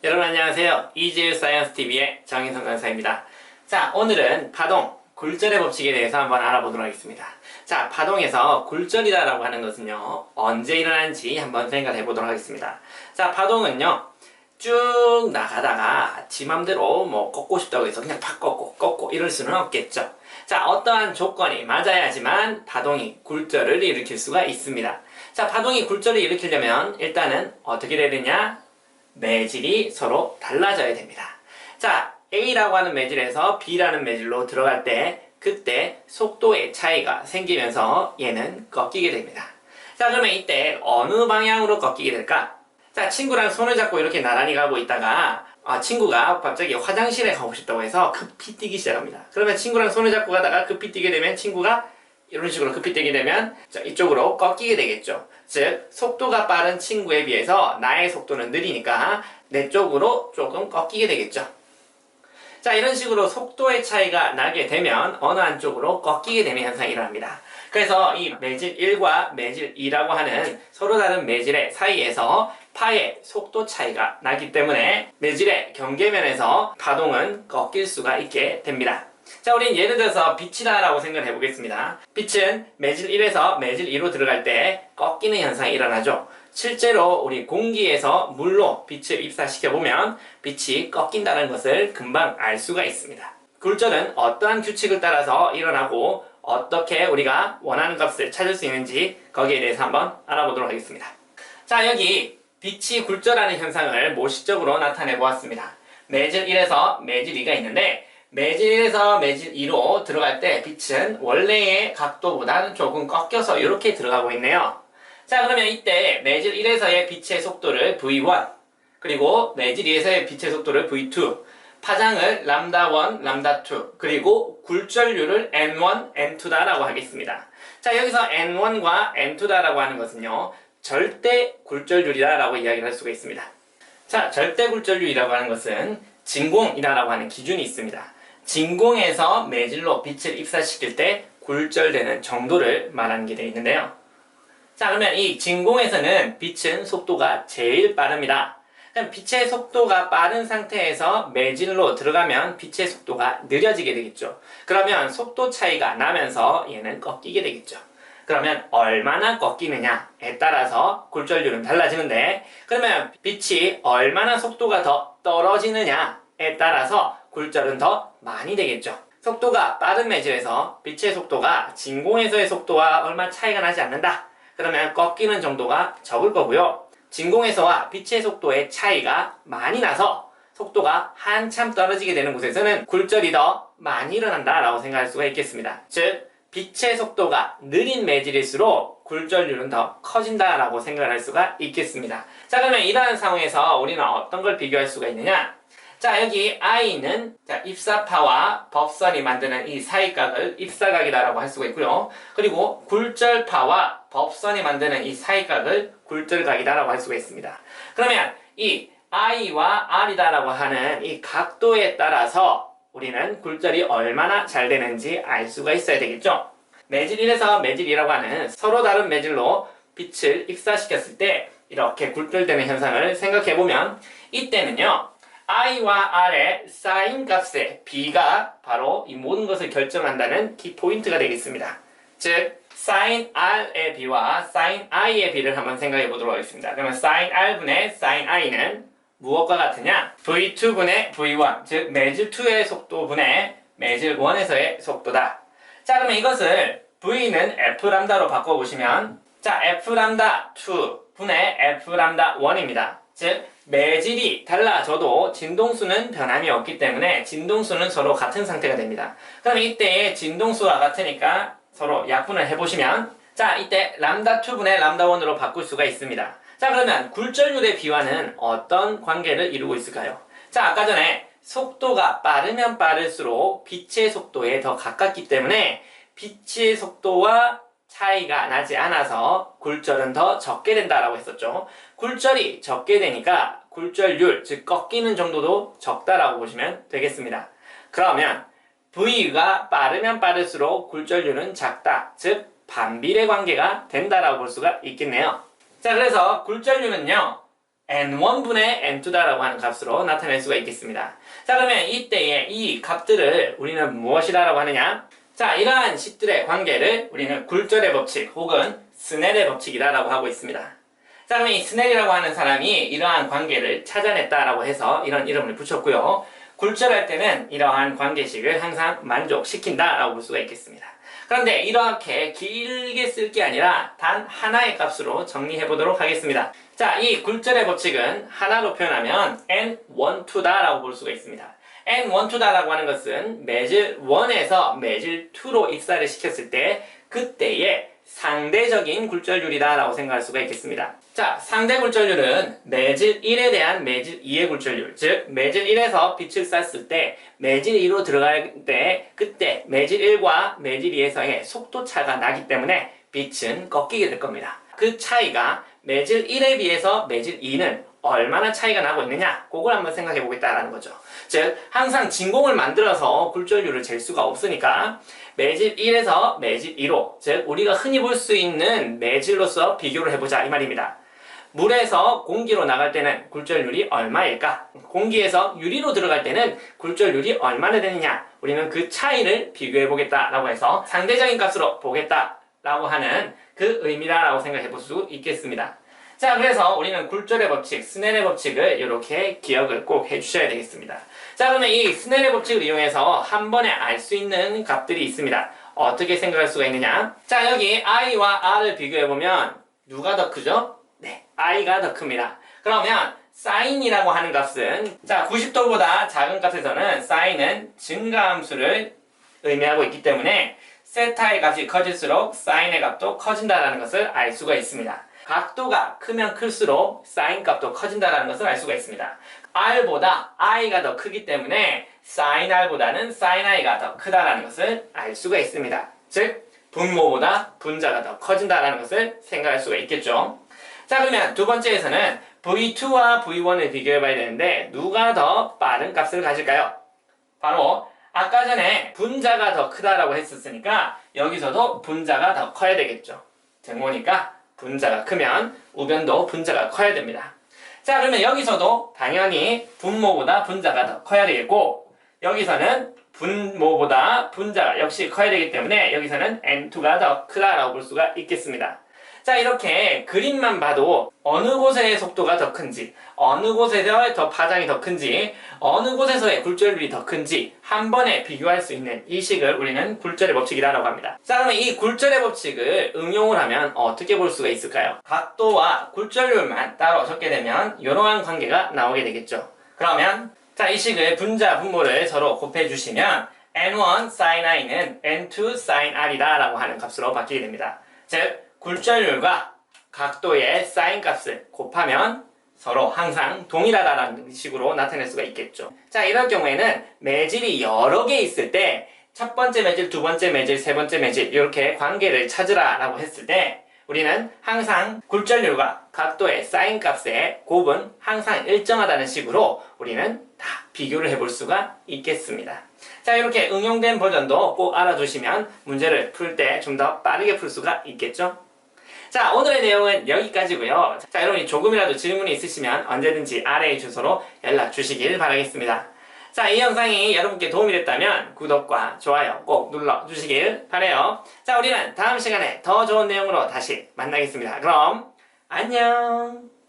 여러분 안녕하세요. 이지우 사이언스 TV의 정인성 강사입니다. 자, 오늘은 파동, 굴절의 법칙에 대해서 한번 알아보도록 하겠습니다. 자, 파동에서 굴절이라고 하는 것은요, 언제 일어나는지 한번 생각해 보도록 하겠습니다. 자, 파동은요, 쭉 나가다가 지 맘대로 꺾고 싶다고 해서 그냥 팍 꺾고 이럴 수는 없겠죠. 자, 어떠한 조건이 맞아야지만 파동이 굴절을 일으킬 수가 있습니다. 자, 파동이 굴절을 일으키려면 일단은 어떻게 돼야 되냐? 매질이 서로 달라져야 됩니다. 자, A라고 하는 매질에서 B라는 매질로 들어갈 때 그때 속도의 차이가 생기면서 얘는 꺾이게 됩니다. 자, 그러면 이때 어느 방향으로 꺾이게 될까? 자, 친구랑 손을 잡고 이렇게 나란히 가고 있다가 친구가 갑자기 화장실에 가고 싶다고 해서 급히 뛰기 시작합니다. 그러면 친구랑 손을 잡고 가다가 급히 뛰게 되면 친구가 이런 식으로 급히 뛰게 되면 이쪽으로 꺾이게 되겠죠. 즉, 속도가 빠른 친구에 비해서 나의 속도는 느리니까 내 쪽으로 조금 꺾이게 되겠죠. 자, 이런 식으로 속도의 차이가 나게 되면 어느 한쪽으로 꺾이게 되는 현상이 일어납니다. 그래서 이 매질 1과 매질 2라고 하는 서로 다른 매질의 사이에서 파의 속도 차이가 나기 때문에 매질의 경계면에서 파동은 꺾일 수가 있게 됩니다. 자, 우린 예를 들어서 빛이다 라고 생각을 해보겠습니다. 빛은 매질 1에서 매질 2로 들어갈 때 꺾이는 현상이 일어나죠. 실제로 우리 공기에서 물로 빛을 입사시켜보면 빛이 꺾인다는 것을 금방 알 수가 있습니다. 굴절은 어떠한 규칙을 따라서 일어나고 어떻게 우리가 원하는 값을 찾을 수 있는지 거기에 대해서 한번 알아보도록 하겠습니다. 자, 여기 빛이 굴절하는 현상을 모식적으로 나타내 보았습니다. 매질 1에서 매질 2가 있는데 매질 1에서 매질 2로 들어갈 때 빛은 원래의 각도보다는 조금 꺾여서 이렇게 들어가고 있네요. 자, 그러면 이때 매질 1에서의 빛의 속도를 V1 그리고 매질 2에서의 빛의 속도를 V2 파장을 람다1, 람다2 그리고 굴절률을 N1, N2다라고 하겠습니다. 자, 여기서 N1과 N2다라고 하는 것은요, 절대 굴절률이다라고 이야기를 할 수가 있습니다. 자, 절대 굴절률이라고 하는 것은 진공이다라고 하는 기준이 있습니다. 진공에서 매질로 빛을 입사시킬 때 굴절되는 정도를 말하는 게 되어 있는데요. 자, 그러면 이 진공에서는 빛은 속도가 제일 빠릅니다. 그럼 빛의 속도가 빠른 상태에서 매질로 들어가면 빛의 속도가 느려지게 되겠죠. 그러면 속도 차이가 나면서 얘는 꺾이게 되겠죠. 그러면 얼마나 꺾이느냐에 따라서 굴절률은 달라지는데, 그러면 빛이 얼마나 속도가 더 떨어지느냐에 따라서 굴절은 더 많이 되겠죠. 속도가 빠른 매질에서 빛의 속도가 진공에서의 속도와 얼마 차이가 나지 않는다. 그러면 꺾이는 정도가 적을 거고요. 진공에서와 빛의 속도의 차이가 많이 나서 속도가 한참 떨어지게 되는 곳에서는 굴절이 더 많이 일어난다라고 생각할 수가 있겠습니다. 즉, 빛의 속도가 느린 매질일수록 굴절률은 더 커진다라고 생각을 할 수가 있겠습니다. 자, 그러면 이러한 상황에서 우리는 어떤 걸 비교할 수가 있느냐? 자, 여기 I는 입사파와 법선이 만드는 이 사이각을 입사각이라고 할 수가 있고요. 그리고 굴절파와 법선이 만드는 이 사이각을 굴절각이라고 할 수가 있습니다. 그러면 이 I와 R이다라고 하는 이 각도에 따라서 우리는 굴절이 얼마나 잘 되는지 알 수가 있어야 되겠죠. 매질 1에서 매질 2라고 하는 서로 다른 매질로 빛을 입사시켰을 때 이렇게 굴절되는 현상을 생각해보면 이때는요, I와 R의 사인 값의 B가 바로 이 모든 것을 결정한다는 키포인트가 되겠습니다. 즉, 사인 R의 B와 사인 I의 B를 한번 생각해 보도록 하겠습니다. 그러면 사인 R분의 사인 I는 무엇과 같으냐? V2분의 V1, 즉 매질2의 속도분의 매질1에서의 속도다. 자, 그러면 이것을 V는 F람다로 바꿔보시면, 자, F람다2 분의 F람다1입니다. 즉, 매질이 달라져도 진동수는 변함이 없기 때문에 진동수는 서로 같은 상태가 됩니다. 그럼 이때의 진동수와 같으니까 서로 약분을 해보시면, 자, 이때 람다2 분의 람다1으로 바꿀 수가 있습니다. 자, 그러면 굴절률의 비와는 어떤 관계를 이루고 있을까요? 자, 아까 전에 속도가 빠르면 빠를수록 빛의 속도에 더 가깝기 때문에 빛의 속도와 차이가 나지 않아서 굴절은 더 적게 된다라고 했었죠. 굴절이 적게 되니까 굴절률, 즉 꺾이는 정도도 적다라고 보시면 되겠습니다. 그러면 V가 빠르면 빠를수록 굴절률은 작다, 즉 반비례 관계가 된다라고 볼 수가 있겠네요. 자, 그래서 굴절률은요, n1분의 n2다라고 하는 값으로 나타낼 수가 있겠습니다. 자, 그러면 이때에 이 값들을 우리는 무엇이라고 하느냐? 자, 이러한 식들의 관계를 우리는 굴절의 법칙 혹은 스넬의 법칙이라고 하고 있습니다. 자, 그러면 이 스넬이라고 하는 사람이 이러한 관계를 찾아냈다라고 해서 이런 이름을 붙였고요. 굴절할 때는 이러한 관계식을 항상 만족시킨다라고 볼 수가 있겠습니다. 그런데 이렇게 길게 쓸 게 아니라 단 하나의 값으로 정리해 보도록 하겠습니다. 자, 이 굴절의 법칙은 하나로 표현하면 n12다라고 볼 수가 있습니다. n12다라고 하는 것은 매질 1에서 매질 2로 입사를 시켰을 때 그때의 상대적인 굴절률이다라고 생각할 수가 있겠습니다. 자, 상대 굴절률은 매질 1에 대한 매질 2의 굴절률, 즉 매질 1에서 빛을 쐈을 때 매질 2로 들어갈 때 그때 매질 1과 매질 2에서의 속도 차가 나기 때문에 빛은 꺾이게 될 겁니다. 그 차이가 매질 1에 비해서 매질 2는 얼마나 차이가 나고 있느냐, 그걸 한번 생각해 보겠다라는 거죠. 즉 항상 진공을 만들어서 굴절률을 잴 수가 없으니까 매질 1에서 매질 2로, 즉 우리가 흔히 볼 수 있는 매질로서 비교를 해보자 이 말입니다. 물에서 공기로 나갈 때는 굴절률이 얼마일까? 공기에서 유리로 들어갈 때는 굴절률이 얼마나 되느냐? 우리는 그 차이를 비교해 보겠다라고 해서 상대적인 값으로 보겠다라고 하는 그 의미다라고 생각해 볼 수 있겠습니다. 자, 그래서 우리는 굴절의 법칙, 스넬의 법칙을 이렇게 기억을 꼭 해주셔야 되겠습니다. 자, 그러면 이 스넬의 법칙을 이용해서 한 번에 알 수 있는 값들이 있습니다. 어떻게 생각할 수가 있느냐? 자, 여기 i와 r을 비교해보면 누가 더 크죠? 네, i가 더 큽니다. 그러면 사인이라고 하는 값은, 자, 90도보다 작은 값에서는 사인은 증가함수를 의미하고 있기 때문에 세타의 값이 커질수록 사인의 값도 커진다는 것을 알 수가 있습니다. 각도가 크면 클수록 사인 값도 커진다는 것을 알 수가 있습니다. r보다 i가 더 크기 때문에 sin r보다는 sin i가 더 크다는 것을 알 수가 있습니다. 즉 분모보다 분자가 더 커진다는 것을 생각할 수가 있겠죠. 자, 그러면 두 번째에서는 v2와 v1을 비교해 봐야 되는데 누가 더 빠른 값을 가질까요? 바로 아까 전에 분자가 더 크다라고 했었으니까 여기서도 분자가 더 커야 되겠죠. 등호니까 분자가 크면 우변도 분자가 커야 됩니다. 자, 그러면 여기서도 당연히 분모보다 분자가 더 커야 되겠고 여기서는 분모보다 분자가 역시 커야 되기 때문에 여기서는 n2가 더 크다라고 볼 수가 있겠습니다. 자, 이렇게 그림만 봐도 어느 곳의 속도가 더 큰지, 어느 곳에서 더 파장이 더 큰지, 어느 곳에서의 굴절률이 더 큰지 한 번에 비교할 수 있는 이 식을 우리는 굴절의 법칙이라고 합니다. 자, 그러면 이 굴절의 법칙을 응용을 하면 어떻게 볼 수가 있을까요? 각도와 굴절률만 따로 적게 되면 이러한 관계가 나오게 되겠죠. 그러면 자, 이 식을 분자, 분모를 서로 곱해주시면 n1 sin i는 n2 sin r이다 라고 하는 값으로 바뀌게 됩니다. 즉 굴절률과 각도의 sin 값을 곱하면 서로 항상 동일하다는 식으로 나타낼 수가 있겠죠. 자, 이럴 경우에는 매질이 여러 개 있을 때 첫 번째 매질, 두 번째 매질, 세 번째 매질 이렇게 관계를 찾으라 라고 했을 때 우리는 항상 굴절률과 각도의 sin 값의 곱은 항상 일정하다는 식으로 우리는 다 비교를 해볼 수가 있겠습니다. 자, 이렇게 응용된 버전도 꼭 알아두시면 문제를 풀 때 좀 더 빠르게 풀 수가 있겠죠. 자, 오늘의 내용은 여기까지고요. 자, 여러분이 조금이라도 질문이 있으시면 언제든지 아래의 주소로 연락 주시길 바라겠습니다. 자, 이 영상이 여러분께 도움이 됐다면 구독과 좋아요 꼭 눌러주시길 바라요. 자, 우리는 다음 시간에 더 좋은 내용으로 다시 만나겠습니다. 그럼 안녕.